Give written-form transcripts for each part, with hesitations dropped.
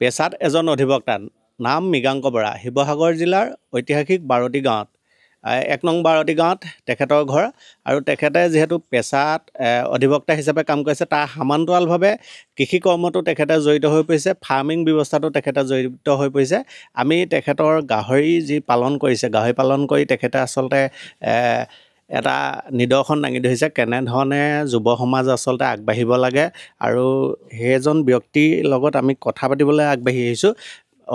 পেছাত এজন অধিবক্তা নাম মৃগাংক বৰা শিৱসাগৰ জিলাৰ ঐতিহাসিক বাৰতি গাঁৱত ১ নং বাৰতি গাঁৱত তেখেতৰ ঘৰ আৰু তেখেতে যিহেতু পেছাত অধিবক্তা হিচাপে কাম কৰিছে তাৰ সমান্তৰালভাৱে কৃষি কৰ্মতো তেখেতে জড়িত হৈ পৰিছে ফাৰ্মিং ব্যৱস্থাটো তেখেতে জড়িত হৈ পৰিছে আমি তেখেতৰ গাহৰি যি পালন কৰিছে গাহৰি পালন কৰি তেখেতে আচলতে এটা নিদৰ্শন দাঙি ধৰিছে কেনেধৰণে যুৱ সমাজ আচলতে আগবাঢ়িব লাগে আৰু সেইজন ব্যক্তিৰ লগত আমি কথা পাতিবলৈ আগবাঢ়ি আহিছোঁ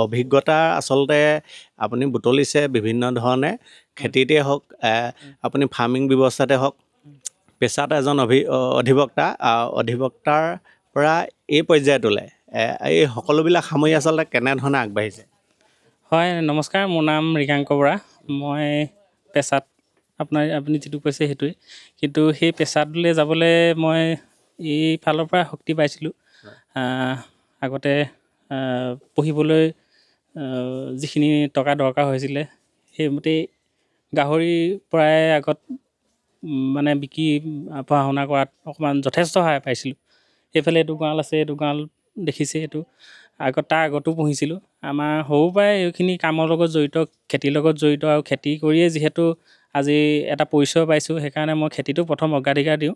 অভিজ্ঞতা আচলতে আপুনি বুটলিছে বিভিন্ন ধৰণে খেতিতে হওক আপুনি ফাৰ্মিং ব্যৱস্থাতে হওক পেছাত এজন অধিবক্তাৰ পৰা এই পৰ্যায়টোলৈ এই সকলোবিলাক সামৰি আচলতে কেনেধৰণে আগবাঢ়িছে হয় নমস্কাৰ মোৰ নাম মৃগাংক বৰা মই পেছাত আপুনি যিটো কৈছে সেইটোৱে কিন্তু সেই পেছাতলৈ যাবলৈ মই এইফালৰ পৰা শক্তি পাইছিলোঁ আগতে পঢ়িবলৈ যিখিনি টকা দৰকাৰ হৈছিলে সেইমতেই গাহৰি পৰাই আগত মানে বিকি পঢ়া শুনা কৰাত অকণমান যথেষ্ট সহায় পাইছিলোঁ সেইফালে এইটো গঁৰাল আছে এইটো গঁৰাল দেখিছে এইটো তাৰ আগতো পুহিছিলোঁ আমাৰ সৰুৰ পৰাই এইখিনি কামৰ লগত জড়িত খেতিৰ লগত জড়িত আৰু খেতি কৰিয়ে যিহেতু আজি এটা পৰিচয় পাইছোঁ সেইকাৰণে মই খেতিটো প্ৰথম অগ্ৰাধিকাৰ দিওঁ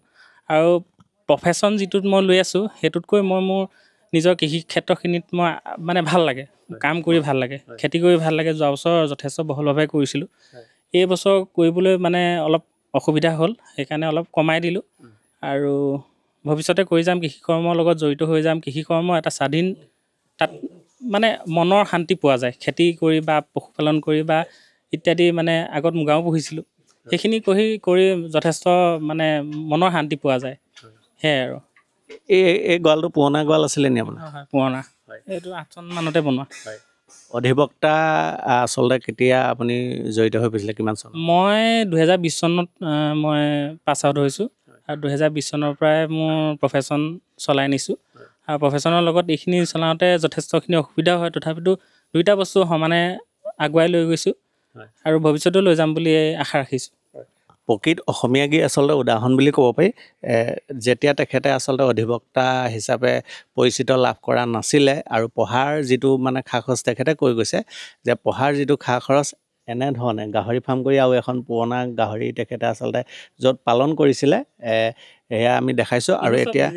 আৰু প্ৰফেশ্যন যিটোত মই লৈ আছোঁ সেইটোতকৈ মই মোৰ নিজৰ কৃষি ক্ষেত্ৰখিনিত মই মানে ভাল লাগে কাম কৰি ভাল লাগে খেতি কৰি ভাল লাগে যোৱা বছৰ যথেষ্ট বহলভাৱে কৰিছিলোঁ এই বছৰ কৰিবলৈ মানে অলপ অসুবিধা হ'ল সেইকাৰণে অলপ কমাই দিলোঁ আৰু ভৱিষ্যতে কৰি যাম কৃষি কৰ্মৰ লগত জড়িত হৈ যাম কৃষি কৰ্ম এটা স্বাধীন তাত মানে মনৰ শান্তি পোৱা যায় খেতি কৰি বা পশুপালন কৰি বা ইত্যাদি মানে আগত মুগাও পুহিছিলোঁ সেইখিনি কৰি যথেষ্ট মানে মনৰ শান্তি পোৱা যায় সেয়াই আৰু এই গঁৰালটো পুৰণা গঁৰাল আছিলে নি আপোনাৰ হয় পুৰণা এইটো 8 চন মানতে বনোৱা অধিবক্তা আচলতে কেতিয়া আপুনি জড়িত হৈ পৰিছিলে কিমান চন মই 2020 চনত মই পাছ আউট হৈছোঁ আৰু 2020 চনৰ পৰাই মোৰ প্ৰফেশ্যন চলাই নিছোঁ আৰু প্ৰফেশ্যনৰ লগত এইখিনি চলাওঁতে যথেষ্টখিনি অসুবিধা হয় তথাপিতো দুইটা বস্তু সমানে আগুৱাই লৈ গৈছোঁ আৰু ভৱিষ্যতেও লৈ যাম বুলি আশা ৰাখিছোঁ প্ৰকৃত অসমীয়াগী আচলতে উদাহৰণ বুলি ক'ব পাৰি যেতিয়া তেখেতে আচলতে অধিবক্তা হিচাপে পৰিচিত লাভ কৰা নাছিলে আৰু পঢ়াৰ যিটো মানে খা খৰচ তেখেতে কৈ গৈছে যে পঢ়াৰ যিটো খা খৰচ এনেধৰণে গাহৰি ফাৰ্ম কৰি আৰু এখন পুৰণা গাহৰি তেখেতে আচলতে য'ত পালন কৰিছিলে এয়া আমি দেখাইছোঁ আৰু এতিয়া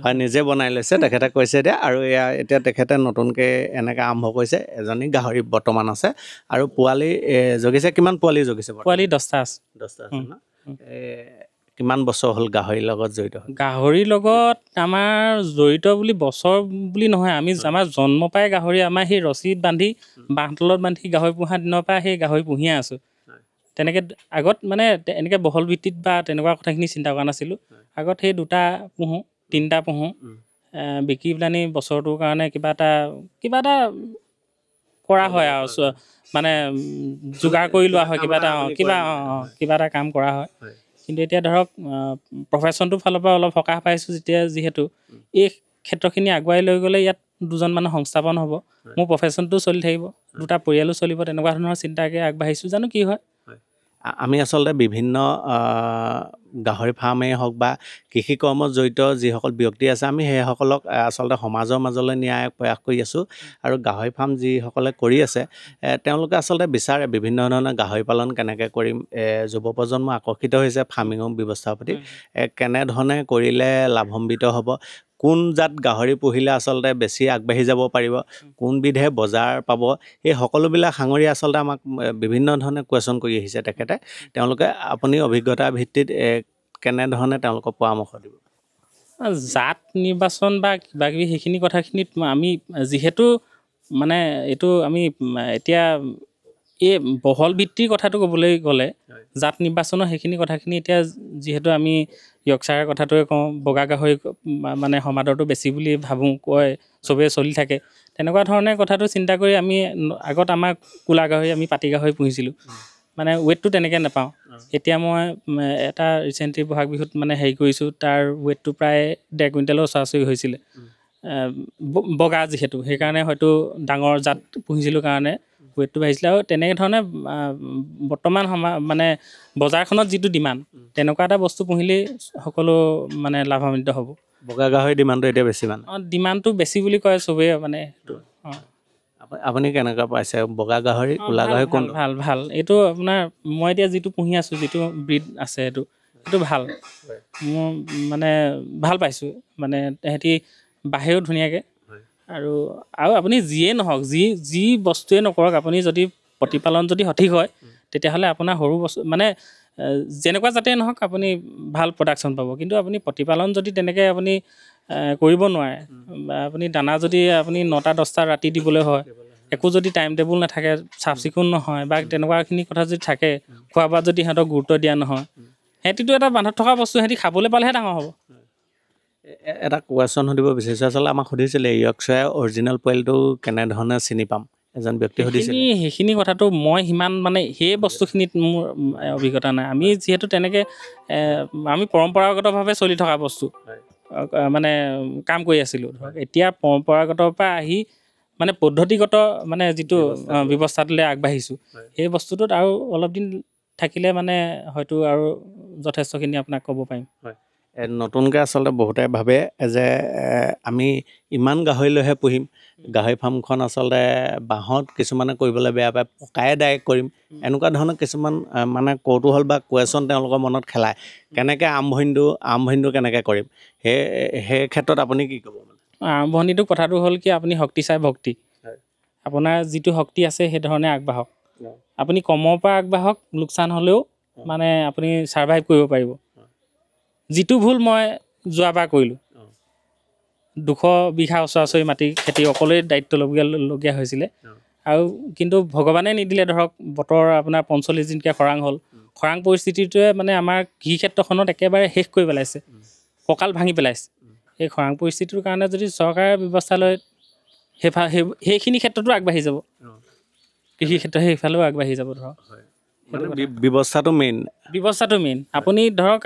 হয় নিজে বনাই লৈছে তেখেতে কৈছে আৰু এতিয়া তেখেতে নতুনকৈ এনেকৈ আৰম্ভ কৰিছে এজনী গাহৰি বৰ্তমান আছে আৰু পোৱালি জগিছে কিমান পোৱালি জগিছে পোৱালি 10টা আছে ন কিমান বছৰ হ'ল গাহৰিৰ লগত জড়িত গাহৰিৰ লগত আমাৰ জড়িত বুলি বছৰ বুলি নহয় আমি আমাৰ জন্ম পাই গাহৰি আমাৰ সেই ৰছীত বান্ধি বাঁহতলত বান্ধি গাহৰি পোহা দিনৰ পৰা সেই গাহৰি পুহিয়ে আছোঁ তেনেকৈ আগত মানে এনেকৈ বহল ভিত্তিত বা তেনেকুৱা কথাখিনি চিন্তা কৰা নাছিলোঁ আগত সেই 2টা পুহোঁ 3টা পুহোঁ বিকি পেলানি বছৰটোৰ কাৰণে কিবা এটা কৰা হয় আৰু মানে যোগাৰ কৰি লোৱা হয় কিবা এটা কাম কৰা হয় কিন্তু এতিয়া ধৰক প্ৰফেশ্যনটোৰ ফালৰ পৰা অলপ সকাহ পাইছোঁ যিহেতু এই ক্ষেত্ৰখিনি আগুৱাই লৈ গ'লে ইয়াত 2জন মানুহ সংস্থাপন হ'ব মোৰ প্ৰফেশ্যনটো চলি থাকিব 2টা পৰিয়ালো চলিব তেনেকুৱা ধৰণৰ চিন্তাকৈ আগবাঢ়িছোঁ জানো কি হয় আমি আচলতে বিভিন্ন গাহৰি ফাৰ্মেই হওক বা কৃষি কৰ্মত জড়িত যিসকল ব্যক্তি আছে আমি সেইসকলক আচলতে সমাজৰ মাজলৈ নিয়াৰ প্ৰয়াস কৰি আছোঁ আৰু গাহৰি ফাৰ্ম যিসকলে কৰি আছে তেওঁলোকে আচলতে বিচাৰে বিভিন্ন ধৰণৰ গাহৰি পালন কেনেকৈ কৰিম যুৱ প্ৰজন্ম আকৰ্ষিত হৈছে ফাৰ্মিঙৰ ব্যৱস্থাৰ প্ৰতি কেনেধৰণে কৰিলে লাভান্বিত হ'ব কোন জাত গাহৰি পুহিলে আচলতে বেছি আগবাঢ়ি যাব পাৰিব কোনবিধে বজাৰ পাব এই সকলোবিলাক সাঙুৰি আচলতে আমাক বিভিন্ন ধৰণে কুৱেশ্যন কৰি আহিছে তেখেতে তেওঁলোকে আপুনি অভিজ্ঞতাৰ ভিত্তিত কেনেধৰণে তেওঁলোকক পৰামৰ্শ দিব জাত নিৰ্বাচন বা কিবাকিবি সেইখিনি কথাখিনিত আমি যিহেতু মানে এইটো আমি এতিয়া এই বহল ভিত্তিৰ কথাটো ক'বলৈ গ'লে জাত নিৰ্বাচনৰ সেইখিনি কথাখিনি এতিয়া যিহেতু আমি য়ৰ্কশ্বায়াৰ কথাটোৱে কওঁ বগা গাহৰি মানে সমাদৰটো বেছি বুলি ভাবোঁ কয় চবেই চলি থাকে তেনেকুৱা ধৰণে কথাটো চিন্তা কৰি আমি আগত আমাৰ কোলা গাহৰি আমি পাতি গাহৰি পুহিছিলোঁ মানে ৱেটটো তেনেকৈ নাপাওঁ এতিয়া মই এটা ৰিচেণ্টলি বহাগ বিহুত মানে হেৰি কৰিছোঁ তাৰ ৱেটটো প্ৰায় 1.5 কুইণ্টেলৰ ওচৰা-ওচৰি হৈছিলে বগা যিহেতু সেইকাৰণে হয়তো ডাঙৰ জাত পুহিছিলোঁ কাৰণে ৱেটটো বাঢ়িছিলে আৰু তেনেকৈ ধৰণে বৰ্তমান মানে বজাৰখনত যিটো ডিমাণ্ড তেনেকুৱা এটা বস্তু পুহিলেই সকলো মানে লাভান্বিত হ'ব বগা গাহৰি ডিমাণ্ডটো এতিয়া বেছি মানে ডিমাণ্ডটো বেছি বুলি কয় চবেই মানে আপুনি কেনেকুৱা পাইছে বগা গাহৰি ক'লা ভাল গাহৰি ভাল কোনটো ভাল ভাল এইটো আপোনাৰ মই এতিয়া যিটো পুহি আছোঁ যিটো ব্ৰিড আছে সেইটো ভাল মোৰ মানে ভাল পাইছোঁ মানে তেহেঁতি বাঢ়েও ধুনীয়াকৈ আৰু আপুনি যিয়ে নহওক যি বস্তুৱে নকৰক আপুনি যদি প্ৰতিপালন যদি সঠিক হয় তেতিয়াহ'লে আপোনাৰ সৰু বস্তু মানে যেনেকুৱা জাতেই নহওক আপুনি ভাল প্ৰডাকশ্যন পাব কিন্তু আপুনি প্ৰতিপালন যদি তেনেকৈ আপুনি কৰিব নোৱাৰে বা আপুনি দানা যদি আপুনি 9টা 10টা ৰাতি দিবলৈ হয় একো যদি টাইম টেবুল নাথাকে চাফ চিকুণ নহয় বা তেনেকুৱাখিনি কথা যদি থাকে খোৱা বোৱাত যদি সিহঁতক গুৰুত্ব দিয়া নহয় সিহঁতিতো এটা বান্ধত থকা বস্তু সিহঁতি খাবলৈ পালেহে ডাঙৰ হ'ব এটা কুৱেশ্যন সুধিব বিচাৰিছোঁ আচলতে আমাক সুধিছিলে ইয়ৰ্কশ্বায়াৰ অৰিজিনেল পোৱালিটো কেনেধৰণে চিনি পাম এজন ব্যক্তি সুধিছিলে সেইখিনি কথাটো মই সিমান মানে সেই বস্তুখিনিত মোৰ অভিজ্ঞতা নাই আমি যিহেতু তেনেকৈ আমি পৰম্পৰাগতভাৱে চলি থকা বস্তু মানে কাম কৰি আছিলোঁ ধৰক এতিয়া পৰম্পৰাগতৰ পৰা আহি মানে পদ্ধতিগত মানে যিটো ব্যৱস্থাটোলৈ আগবাঢ়িছোঁ সেই বস্তুটোত আৰু অলপ দিন থাকিলে মানে হয়তো আৰু যথেষ্টখিনি আপোনাক ক'ব পাৰিম নতুনকৈ আচলতে বহুতে ভাবে যে আমি ইমান গাহৰি লৈহে পুহিম গাহৰি ফাৰ্মখন আচলতে বাঁহত কিছুমানে কৰিবলৈ বেয়া পায় পকাই ডাইৰেক্ট কৰিম এনেকুৱা ধৰণৰ কিছুমান মানে কৌতূহল বা কুৱেশ্যন তেওঁলোকৰ মনত খেলায় কেনেকৈ আৰম্ভণিটো কেনেকৈ কৰিম সেই ক্ষেত্ৰত আপুনি কি ক'ব মানে আৰম্ভণিটো কথাটো হ'ল কি আপুনি শক্তি চাই ভক্তি আপোনাৰ যিটো শক্তি আছে সেই ধৰণে আগবাঢ়ক আপুনি কমৰ পৰা আগবাঢ়ক লোকচান হ'লেও মানে আপুনি ছাৰ্ভাইভ কৰিব পাৰিব যিটো ভুল মই যোৱাবাৰ কৰিলোঁ 200 বিঘা ওচৰা-ওচৰি মাটি খেতি অকলেই দায়িত্ব ল'বলগীয়া হৈছিলে আৰু কিন্তু ভগৱানে নিদিলে ধৰক বতৰ আপোনাৰ 45 দিনকৈ খৰাং হ'ল খৰাং পৰিস্থিতিটোৱে মানে আমাৰ কৃষি ক্ষেত্ৰখনত একেবাৰে শেষ কৰি পেলাইছে কঁকাল ভাঙি পেলাইছে এই খৰাং পৰিস্থিতিৰ কাৰণে যদি চৰকাৰে ব্যৱস্থা লয় সেইখিনি ক্ষেত্ৰতো আগবাঢ়ি যাব কৃষি ক্ষেত্ৰ সেইফালেও আগবাঢ়ি যাব ধৰক ব্যৱস্থাটো মেইন আপুনি ধৰক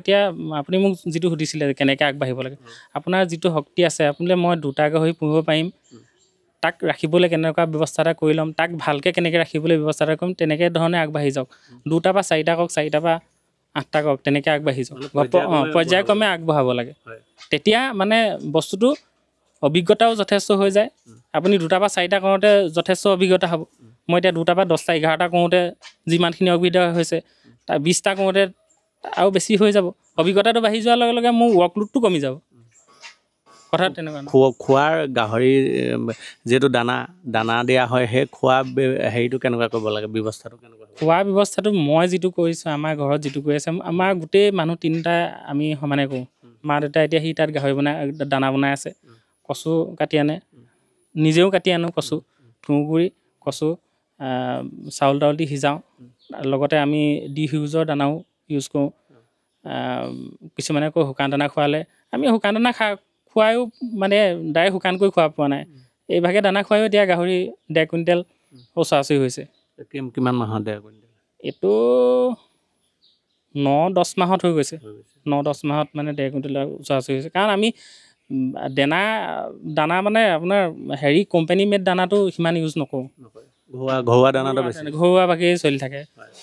এতিয়া আপুনি মোক যিটো সুধিছিলে কেনেকৈ আগবাঢ়িব লাগে আপোনাৰ যিটো শক্তি আছে আপোনালে মই 2টা গাহৰি পুহিব পাৰিম তাক ৰাখিবলৈ কেনেকুৱা ব্যৱস্থা এটা কৰি ল'ম তাক ভালকৈ কেনেকৈ ৰাখিবলৈ ব্যৱস্থা এটা কৰিম তেনেকৈ ধৰণে আগবাঢ়ি যাওক 2টা বা 4টা কওক 4টা বা 8টা কওক তেনেকৈ আগবাঢ়ি যাওক পৰ্যায়ক্ৰমে আগবঢ়াব লাগে তেতিয়া মানে বস্তুটো অভিজ্ঞতাও যথেষ্ট হৈ যায় আপুনি 2টা বা 4টা কৰোঁতে যথেষ্ট অভিজ্ঞতা হ'ব মই এতিয়া 2টা বা 10টা 11টা কৰোঁতে যিমানখিনি অভিজ্ঞতা হৈছে তাৰ 20টা কৰোঁতে আৰু বেছি হৈ যাব অভিজ্ঞতাটো বাঢ়ি যোৱাৰ লগে লগে মোৰ ৱৰ্কলোডটো কমি যাব কথা তেনেকুৱা খোৱাৰ গাহৰি যিহেতু দানা দিয়া হয় সেই খোৱা হেৰিটো কেনেকুৱা কৰিব লাগে ব্যৱস্থাটো কেনেকুৱা খোৱা ব্যৱস্থাটো মই যিটো কৰিছোঁ আমাৰ ঘৰত যিটো কৰি আছে আমাৰ গোটেই মানুহ 3টা আমি সমানে কৰোঁ মা দেউতা এতিয়া সি তাত গাহৰি দানা বনাই আছে কচু কাটি আনে নিজেও কাটি আনো কচু তুঁহগুৰি কচু চাউল তাউল দি সিজাওঁ লগতে আমি ডিহিউজৰ দানাও ইউজ কৰোঁ কিছুমানে আকৌ শুকান দানা খোৱালে আমি শুকান দানা খোৱায়ো মানে ডাইৰেক্ট শুকান কৰি খোৱা পোৱা নাই এইভাগে দানা খোৱায়ো এতিয়া গাহৰি 1.5 কুইণ্টেল ওচৰা-ওচৰি হৈছে কিমান মাহত 1.5 কুইণ্টেল এইটো 9-10 মাহত হৈ গৈছে 9-10 মাহত মানে 1.5 কুইণ্টেলৰ ওচৰা-ওচৰি হৈছে কাৰণ আমি দানা মানে আপোনাৰ হেৰি কোম্পানী মেড দানাটো সিমান ইউজ নকৰোঁ ঘৰুৱা দানাটো বেছি ঘৰুৱা বাকী চলি থাকে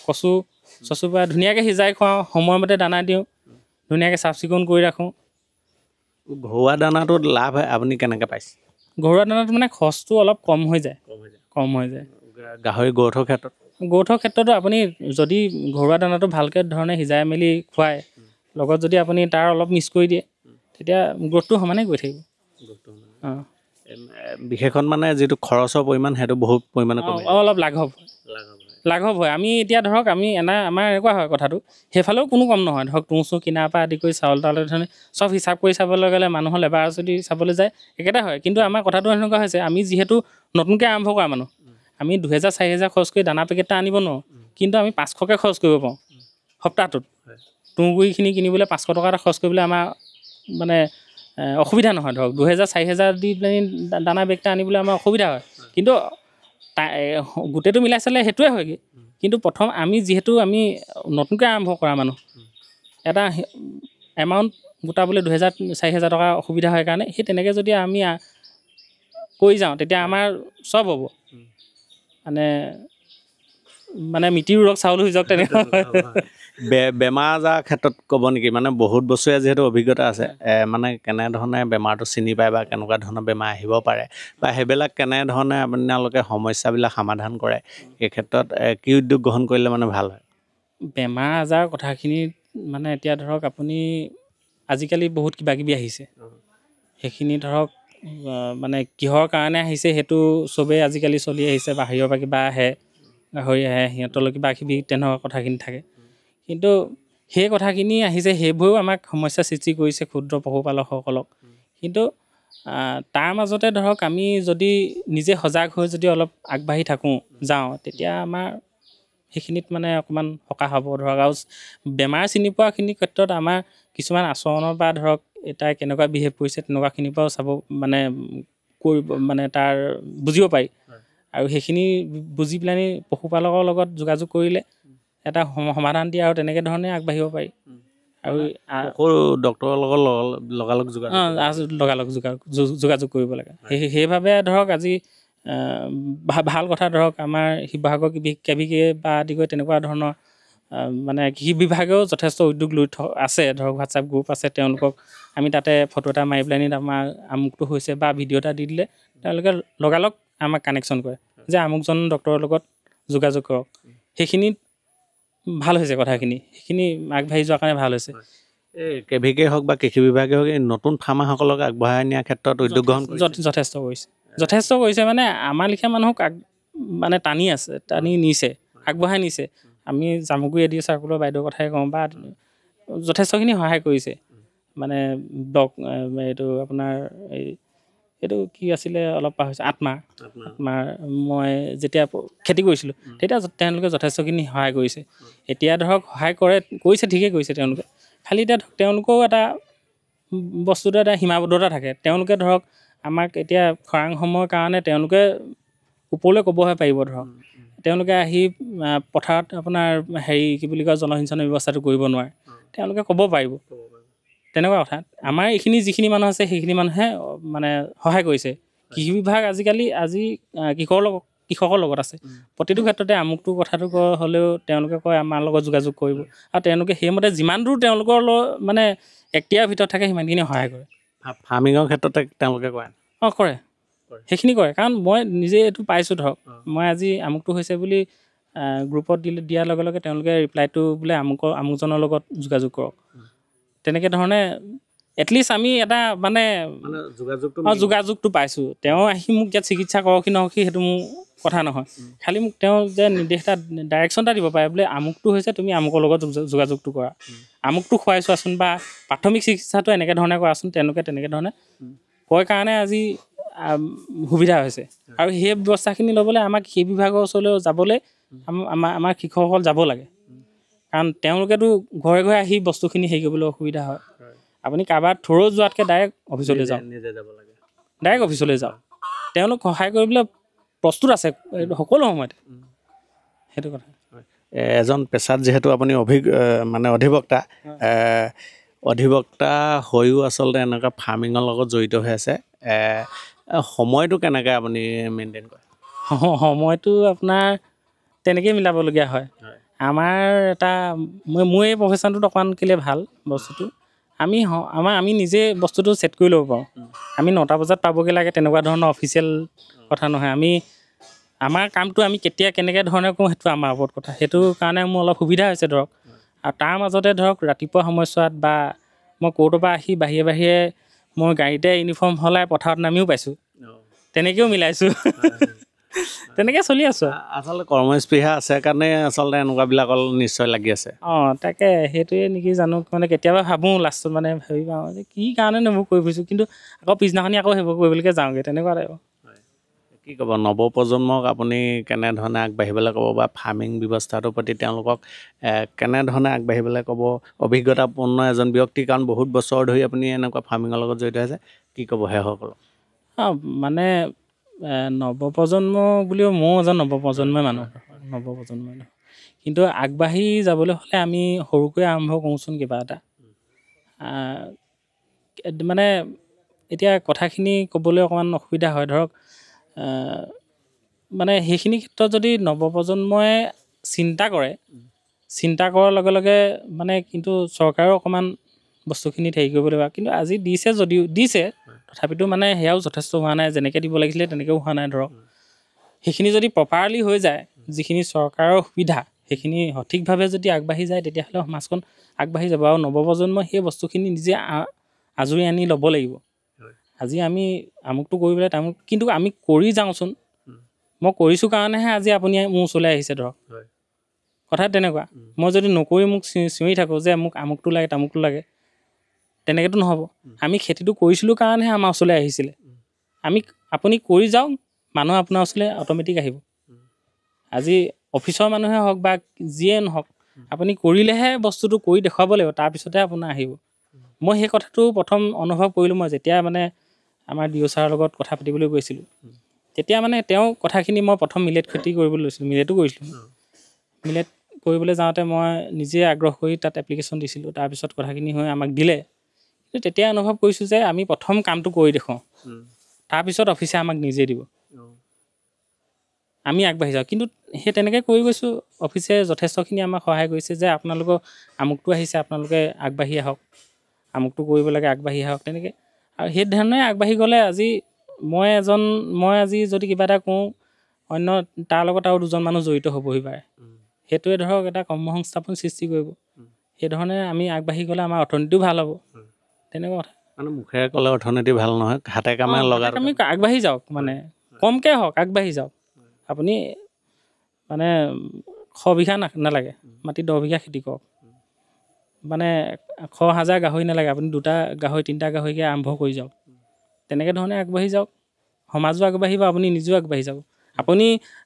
কচু পৰা ধুনীয়াকৈ সিজাই খুৱাওঁ সময়মতে দানা দিওঁ ধুনীয়াকৈ চাফ চিকুণ কৰি ৰাখোঁ ঘৰুৱা দানাটোত লাভ আপুনি কেনেকৈ পাইছে ঘৰুৱা দানাটো মানে খৰচটো অলপ কম হৈ যায় গাহৰি গ্ৰ'থৰ ক্ষেত্ৰতো আপুনি যদি ঘৰুৱা দানাটো ভালকৈ ধৰণে সিজাই মেলি খুৱায় লগত যদি আপুনি তাৰ অলপ মিক্স কৰি দিয়ে তেতিয়া গ্ৰ'থটো সমানে গৈ থাকিব বিশেষণ মানে যিটো খৰচৰ পৰিমাণ সেইটো বহুত পৰিমাণে অলপ লাঘৱ হয় আমি এতিয়া ধৰক আমাৰ এনেকুৱা হয় কথাটো সেইফালেও কোনো কম নহয় ধৰক তুঁহ কিনাৰ পৰা আদি কৰি চাউল তাউল ধৰণে চব হিচাপ কৰি চাবলৈ গ'লে মানুহৰ লেবাৰ যদি চাবলৈ যায় একেটা হয় কিন্তু আমাৰ কথাটো এনেকুৱা হৈছে আমি যিহেতু নতুনকৈ আৰম্ভ কৰা মানুহ আমি 2000-4000 খৰচ কৰি দানা পেকেট এটা আনিব নোৱাৰোঁ কিন্তু আমি 500কৈ খৰচ কৰিব পাৰোঁ সপ্তাহটোত তুঁহগুৰিখিনি কিনিবলৈ 500 টকা এটা খৰচ কৰিবলৈ আমাৰ মানে অসুবিধা নহয় ধৰক 2000-4000 দি পেলাই দানা বেগটা আনিবলৈ আমাৰ অসুবিধা হয় কিন্তু গোটেইটো মিলাই চালে সেইটোৱে হয়গৈ কিন্তু প্ৰথম যিহেতু আমি নতুনকৈ আৰম্ভ কৰা মানুহ এটা এমাউণ্ট গোটাবলৈ 2000-4000 টকা অসুবিধা হয় কাৰণে সেই তেনেকৈ যদি আমি কৰি যাওঁ তেতিয়া আমাৰ চব হ'ব মানে মানে মিতিৰ ৰোগ চাউল হৈ যাওক তেনেকুৱা বেমাৰ আজাৰ ক্ষেত্ৰত ক'ব নেকি মানে বহুত বছৰীয়া যিহেতু অভিজ্ঞতা আছে মানে কেনেধৰণে বেমাৰটো চিনি পায় বা কেনেকুৱা ধৰণৰ বেমাৰ আহিব পাৰে বা সেইবিলাক কেনেধৰণে আপোনালোকে সমস্যাবিলাক সমাধান কৰে এই ক্ষেত্ৰত কি উদ্যোগ গ্ৰহণ কৰিলে মানে ভাল হয় বেমাৰ আজাৰ কথাখিনি মানে এতিয়া ধৰক আপুনি আজিকালি বহুত কিবা কিবি আহিছে সেইখিনি ধৰক মানে কিহৰ কাৰণে আহিছে সেইটো চবেই আজিকালি চলি আহিছে বাহিৰৰ পৰা কিবা আহে গাহৰি আহে সিহঁতলৈ কিবা কিবি তেনেকুৱা কথাখিনি থাকে কিন্তু সেই কথাখিনি আহিছে সেইবোৰেও আমাক সমস্যাৰ সৃষ্টি কৰিছে ক্ষুদ্ৰ পশুপালকসকলক কিন্তু তাৰ মাজতে ধৰক আমি যদি নিজে সজাগ হৈ যদি অলপ আগবাঢ়ি থাকোঁ যাওঁ তেতিয়া আমাৰ সেইখিনিত মানে অকণমান সকাহ হ'ব ধৰক আৰু বেমাৰ চিনি পোৱাখিনিৰ ক্ষেত্ৰত আমাৰ কিছুমান আচৰণৰ পৰা ধৰক তাই কেনেকুৱা বিহেভ কৰিছে তেনেকুৱাখিনিৰ পৰাও চাব মানে কৰিব মানে তাৰ বুজিব পাৰি আৰু সেইখিনি বুজি পেলানি পশুপালকৰ লগত যোগাযোগ কৰিলে এটা সমাধান দিয়ে আৰু তেনেকৈ ধৰণে আগবাঢ়িব পাৰি আৰু সৰু ডক্তৰৰ লগত লগালগ যোগাযোগ কৰিব লাগে সেইবাবে ধৰক আজি ভাল কথা ধৰক আমাৰ শিৱসাগৰ কেবিকে বা আদি কৰি তেনেকুৱা ধৰণৰ মানে কৃষি বিভাগেও যথেষ্ট উদ্যোগ লৈ আছে ধৰক হোৱাটছআপ গ্ৰুপ আছে তেওঁলোকক আমি তাতে ফটো এটা মাৰি পেলানি আমাৰ আমুকটো হৈছে বা ভিডিঅ' এটা দি দিলে তেওঁলোকে লগালগ আমাক কানেকশ্যন কৰে যে আমুকজন ডক্তৰৰ লগত যোগাযোগ কৰক সেইখিনিত ভাল হৈছে কথাখিনি সেইখিনি আগবাঢ়ি যোৱাৰ কাৰণে ভাল হৈছে এই কেভিকে হওক বা কৃষি বিভাগে হওক এই নতুন ফাৰ্মাৰসকলক আগবঢ়াই নিয়াৰ ক্ষেত্ৰত উদ্যোগ গ্ৰহণ যথেষ্ট কৰিছে মানে আমাৰ লিখীয়া মানুহক মানে টানি নিছে আগবঢ়াই নিছে আমি জামুগুৰি এডি চাৰ্কুলৰ বাইদেউৰ কথাই কওঁ বা যথেষ্টখিনি সহায় কৰিছে মানে ব্লক এইটো আপোনাৰ এইটো কি আছিলে অলপ পাহৰিছোঁ আত্মাৰ মই যেতিয়া খেতি কৰিছিলোঁ তেতিয়া তেওঁলোকে যথেষ্টখিনি সহায় কৰিছে এতিয়া ধৰক সহায় কৰিছে ঠিকেই কৰিছে তেওঁলোকে খালি এতিয়া ধৰক তেওঁলোকেও এটা বস্তুটো এটা সীমাবদ্ধতা থাকে তেওঁলোকে ধৰক আমাক এতিয়া খৰাং সময়ৰ কাৰণে তেওঁলোকে ওপৰলৈ ক'বহে পাৰিব ধৰক তেওঁলোকে আহি পথাৰত আপোনাৰ কি বুলি কয় জলসিঞ্চনৰ ব্যৱস্থাটো কৰিব নোৱাৰে তেওঁলোকে ক'ব পাৰিব তেনেকুৱা কথা আমাৰ এইখিনি যিখিনি মানুহ আছে সেইখিনি মানুহে মানে সহায় কৰিছে কৃষি বিভাগ আজি কৃষকৰ লগত আছে প্ৰতিটো ক্ষেত্ৰতে আমুকটো কথাটো হ'লেও তেওঁলোকে কয় আমাৰ লগত যোগাযোগ কৰিব আৰু তেওঁলোকে সেইমতে যিমান দূৰ তেওঁলোকৰ মানে এক্তিয়াৰ ভিতৰত থাকে সিমানখিনি সহায় কৰে ফাৰ্মিঙৰ ক্ষেত্ৰতে তেওঁলোকে কৰে সেইখিনি কৰে কাৰণ মই নিজে এইটো পাইছোঁ ধৰক মই আজি আমুকটো হৈছে বুলি গ্ৰুপত দিয়াৰ লগে লগে তেওঁলোকে ৰিপ্লাইটো বোলে আমুকজনৰ লগত যোগাযোগ কৰক তেনেকৈ ধৰণে এটলিষ্ট আমি এটা মানে যোগাযোগটো পাইছোঁ তেওঁ আহি মোক ইয়াত চিকিৎসা কৰক কি নহওক সেইটো মোৰ কথা নহয় খালি মোক তেওঁ যে নিৰ্দেশ এটা ডাইৰেকশ্যন এটা দিব পাৰে বোলে আমুকটো হৈছে তুমি আমুকৰ লগত যোগাযোগটো কৰা আমুকটো খুৱাই চোৱাচোন বা প্ৰাথমিক চিকিৎসাটো এনেকৈ ধৰণে কৰাচোন তেওঁলোকে তেনেকৈ ধৰণে কয় কাৰণে আজি সুবিধা হৈছে আৰু সেই ব্যৱস্থাখিনি ল'বলৈ আমাক কৃষি বিভাগৰ ওচৰলৈ যাবলৈ আমাৰ কৃষকসকল যাব লাগে কাৰণ তেওঁলোকেতো ঘৰে ঘৰে আহি বস্তুখিনি হেৰি কৰিবলৈ অসুবিধা হয় আপুনি কাৰোবাৰ থ্ৰু যোৱাতকৈ ডাইৰেক্ট অফিচলৈ যাওক তেওঁলোক সহায় কৰিবলৈ প্ৰস্তুত আছে সকলো সময়তে সেইটো কথা এজন পেছাত যিহেতু আপুনি অধিবক্তা হৈও আচলতে এনেকুৱা ফাৰ্মিঙৰ লগত জড়িত হৈ আছে সময়টো কেনেকৈ আপুনি মেইনটেইন কৰে সময়টো আপোনাৰ তেনেকৈয়ে মিলাবলগীয়া হয় আমাৰ এটা মোৰ এই প্ৰফেশ্যনটোত অকণমান কেলৈ ভাল বস্তুটো আমি নিজে বস্তুটো ছেট কৰি ল'ব পাৰোঁ আমি 9টা বজাত পাবগৈ লাগে তেনেকুৱা ধৰণৰ অফিচিয়েল কথা নহয় আমাৰ কামটো আমি কেনেকৈ ধৰণে কৰোঁ সেইটো আমাৰ ওপৰত কথা সেইটো কাৰণে মোৰ অলপ সুবিধা হৈছে ধৰক আৰু তাৰ মাজতে ধৰক ৰাতিপুৱা সময়ছোৱাত বা মই ক'ৰবাৰ পৰা আহি বাহিৰে মই গাড়ীতে ইউনিফৰ্ম সলাই পথাৰত নামিও পাইছোঁ তেনেকৈও মিলাইছোঁ তেনেকৈ চলি আছোঁ আচলতে কৰ্মস্পৃহা আছে কাৰণে আচলতে এনেকুৱাবিলাক নিশ্চয় লাগি আছে তাকে সেইটোৱে নেকি জানো মানে কেতিয়াবা ভাবোঁ লাষ্টত মানে ভাবি পাওঁ যে কি কাৰণে মই কৰি ফুৰিছোঁ কিন্তু আকৌ পিছদিনাখনি আকৌ সেইবোৰ কৰিবলৈকে যাওঁগৈ তেনেকুৱা টাইপ কি ক'ব নৱপ্ৰজন্মক আপুনি কেনেধৰণে আগবাঢ়িবলৈ ক'ব বা ফাৰ্মিং ব্যৱস্থাটোৰ প্ৰতি তেওঁলোকক কেনেধৰণে আগবাঢ়িবলৈ ক'ব অভিজ্ঞতাপূৰ্ণ এজন ব্যক্তি কাৰণ বহুত বছৰ ধৰি আপুনি এনেকুৱা ফাৰ্মিঙৰ লগত জড়িত আছে কি ক'ব সেইসকলক মানে নৱপ্ৰজন্ম বুলিও ময়ো এজন নৱপ্ৰজন্মই মানুহ কিন্তু আগবাঢ়ি যাবলৈ হ'লে আমি সৰুকৈ আৰম্ভ কৰোঁচোন কিবা এটা মানে এতিয়া কথাখিনি ক'বলৈ অকণমান অসুবিধা হয় ধৰক মানে সেইখিনি ক্ষেত্ৰত যদি নৱপ্ৰজন্মই চিন্তা কৰে, চিন্তা কৰাৰ লগে লগে মানে কিন্তু চৰকাৰেও অকণমান বস্তুখিনিত হেৰি কৰিব লাগিব। কিন্তু আজি দিছে যদিও দিছে, তথাপিতো মানে সেয়াও যথেষ্ট হোৱা নাই, যেনেকৈ দিব লাগিছিলে তেনেকৈও হোৱা নাই ধৰক। সেইখিনি যদি প্ৰপাৰলি হৈ যায়, যিখিনি চৰকাৰৰ সুবিধা সেইখিনি সঠিকভাৱে যদি আগবাঢ়ি যায়, তেতিয়াহ'লে সমাজখন আগবাঢ়ি যাব। আৰু নৱপ্ৰজন্মই সেই বস্তুখিনি নিজে আজৰি আনি ল'ব লাগিব। আজি আমি আমুকটো কৰিবলৈ তামুক, কিন্তু আমি কৰি যাওঁচোন। মই কৰিছোঁ কাৰণেহে আজি আপুনি মোৰ ওচৰলৈ আহিছে ধৰক। কথা তেনেকুৱা। মই যদি নকৰি মোক চিঞৰি থাকোঁ যে মোক আমুকটো লাগে তামুকটো লাগে, তেনেকৈতো নহ'ব। আমি খেতিটো কৰিছিলোঁ কাৰণেহে আমাৰ ওচৰলৈ আহিছিলে। আপুনি কৰি যাওক, মানুহ আপোনাৰ ওচৰলৈ অট'মেটিক আহিব। আজি অফিচৰ মানুহে হওক বা যিয়ে নহওক, আপুনি কৰিলেহে বস্তুটো কৰি দেখুৱাব লাগিব, তাৰপিছতহে আপোনাৰ আহিব। মই সেই কথাটো প্ৰথম অনুভৱ কৰিলোঁ মই যেতিয়া মানে আমাৰ DO ছাৰৰ লগত কথা পাতিবলৈ গৈছিলোঁ। তেতিয়া মানে তেওঁ কথাখিনি মই প্ৰথম মিলেট খেতি কৰিবলৈ লৈছিলোঁ, মিলেটো কৰিছিলোঁ। মিলেট কৰিবলৈ যাওঁতে মই নিজে আগ্ৰহ কৰি তাত এপ্লিকেশ্যন দিছিলোঁ। তাৰপিছত কথাখিনি হৈ আমাক দিলে। কিন্তু তেতিয়া অনুভৱ কৰিছোঁ যে আমি প্ৰথম কামটো কৰি দেখুৱাওঁ, তাৰপিছত অফিচে আমাক নিজে দিব, আমি আগবাঢ়ি যাওঁ। কিন্তু সেই তেনেকৈ কৰি গৈছোঁ। অফিচে যথেষ্টখিনি আমাক সহায় কৰিছে যে আপোনালোকৰ আমুকটো আহিছে, আপোনালোকে আগবাঢ়ি আহক, আমুকটো কৰিব লাগে আগবাঢ়ি আহক, তেনেকৈ। আৰু সেই ধৰণে আগবাঢ়ি গ'লে আজি মই আজি যদি কিবা এটা কওঁ, অন্য তাৰ লগত আৰু দুজন মানুহ জড়িত হ'বহি পাৰে। সেইটোৱে ধৰক এটা কৰ্মসংস্থাপন সৃষ্টি কৰিব। সেইধৰণে আমি আগবাঢ়ি গ'লে আমাৰ অৰ্থনীতিও ভাল হ'ব। তেনেকুৱা কথা। মানে মুখেৰে ক'লে অৰ্থনীতি ভাল নহয়, হাতে কামে লগাত আমি আগবাঢ়ি যাওক, মানে কমকৈ হওক আগবাঢ়ি যাওক। আপুনি মানে 100 বিঘা নালাগে, মাটি 10 বিঘা খেতি কৰক। মানে 100,000 গাহৰি নালাগে, আপুনি 2টা গাহৰি 3টা গাহৰিকৈ আৰম্ভ কৰি যাওক। তেনেকৈ ধৰণে আগবাঢ়ি যাওক, সমাজো আগবাঢ়িব, আপুনি নিজেও আগবাঢ়ি যাব। আপুনি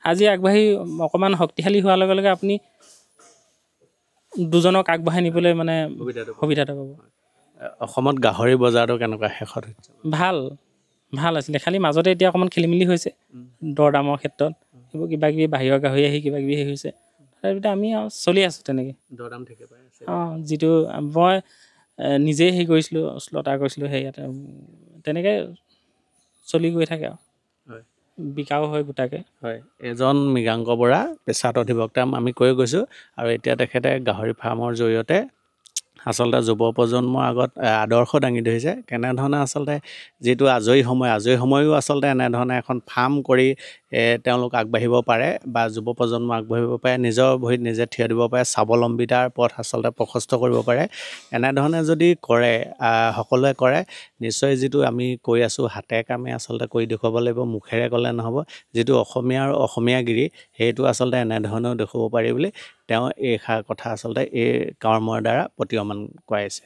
আজি আগবাঢ়ি অকণমান শক্তিশালী হোৱাৰ লগে লগে আপুনি দুজনক আগবঢ়াই নিবলৈ মানে সুবিধাটো পাব। অসমত গাহৰি বজাৰটো কেনেকুৱা শেষত হৈছে? ভাল আছিলে, খালি মাজতে এতিয়া অকণমান খেলি মেলি হৈছে দৰ দামৰ ক্ষেত্ৰত। সেইবোৰ কিবাকিবি বাহিৰৰ গাহৰি আহি কিবাকিবি হেৰি হৈছে। তাৰপিছত আমি আৰু চলি আছোঁ তেনেকৈ। দৰদাম ঠিকে পাই আছে? যিটো মই নিজেই হেৰি কৰিছিলোঁ, শ্লটাৰ কৰিছিলোঁ, ইয়াতে তেনেকৈ চলি গৈ থাকে আৰু বিকাও হয় গোটাকে। হয়, এজন মৃগাংক বৰা পেছাত অধিবক্তা আমি কৈ গৈছোঁ। আৰু এতিয়া তেখেতে গাহৰি ফাৰ্মৰ জৰিয়তে আচলতে যুৱ প্ৰজন্মৰ আগত আদৰ্শ দাঙি ধৰিছে। কেনেধৰণে আচলতে যিটো আজৰি সময়ো আচলতে এনেধৰণে এখন ফাৰ্ম কৰি তেওঁলোক আগবাঢ়িব পাৰে বা যুৱ প্ৰজন্ম আগবাঢ়িব পাৰে, নিজৰ ভৰিত নিজে থিয় দিব পাৰে, স্বাৱলম্বিতাৰ পথ আচলতে প্ৰশস্ত কৰিব পাৰে। এনেধৰণে যদি কৰে, সকলোৱে কৰে, নিশ্চয় যিটো আমি কৈ আছোঁ হাতে কামে আচলতে কৰি দেখুৱাব লাগিব, মুখেৰে ক'লে নহ'ব। যিটো অসমীয়াগিৰি সেইটো আচলতে এনেধৰণেও দেখুৱাব পাৰি বুলি তেওঁ এইষাৰ কথা আচলতে এই কৰ্মৰ দ্বাৰা প্ৰতীয়মান কৰাইছে।